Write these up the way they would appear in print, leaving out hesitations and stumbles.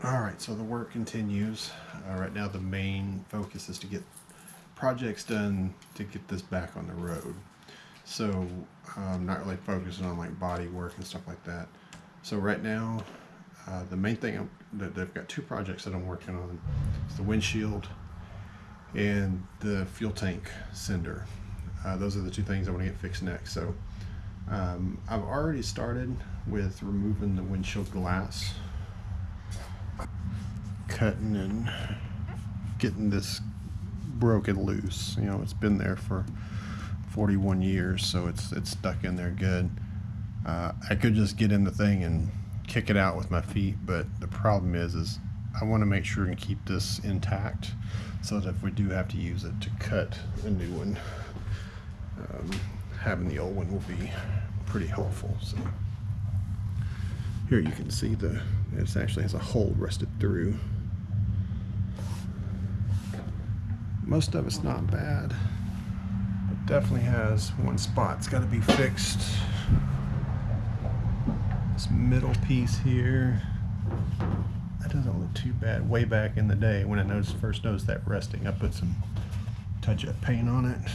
Alright, so the work continues. Right now the main focus is to get projects done to get this back on the road. So I'm not really focusing on like body work and stuff like that. So right now the main thing that they've got two projects that I'm working on. It's the windshield and the fuel tank cinder. Those are the two things I want to get fixed next. So I've already started with removing the windshield glass, cutting and getting this broken loose. You know, it's been there for 41 years, so it's stuck in there good. I could just get in the thing and kick it out with my feet, but the problem is I want to make sure and keep this intact so that if we do have to use it to cut a new one, having the old one will be pretty helpful. So here you can see it actually has a hole rusted through. Most of it's not bad. It definitely has one spot. It's got to be fixed. This middle piece here, that doesn't look too bad. Way back in the day when I first noticed that rusting, I put some touch-up paint on it.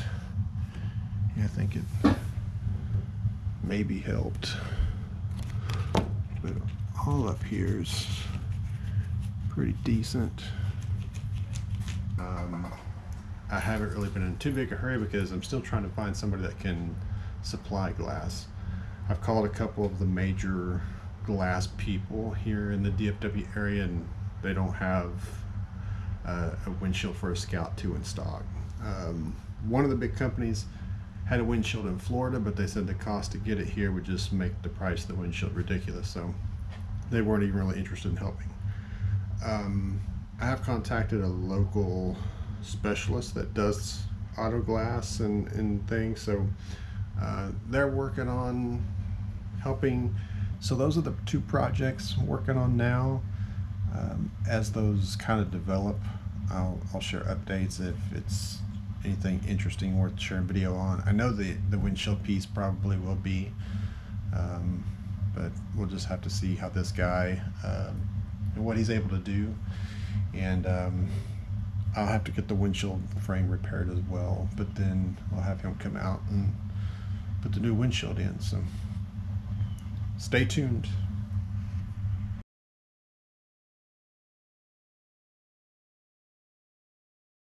Yeah, I think it maybe helped. But all up here is pretty decent. I haven't really been in too big a hurry because I'm still trying to find somebody that can supply glass. I've called a couple of the major glass people here in the DFW area, and they don't have a windshield for a Scout 2 in stock. One of the big companies had a windshield in Florida, but they said the cost to get it here would just make the price of the windshield ridiculous, so they weren't even really interested in helping. I have contacted a local specialist that does auto glass and things, so they're working on helping. So those are the two projects I'm working on now. As those kind of develop, I'll share updates if it's anything interesting worth sharing video on. I know the windshield piece probably will be, but we'll just have to see how this guy and what he's able to do. And I'll have to get the windshield frame repaired as well, but then I'll have him come out and put the new windshield in. So stay tuned.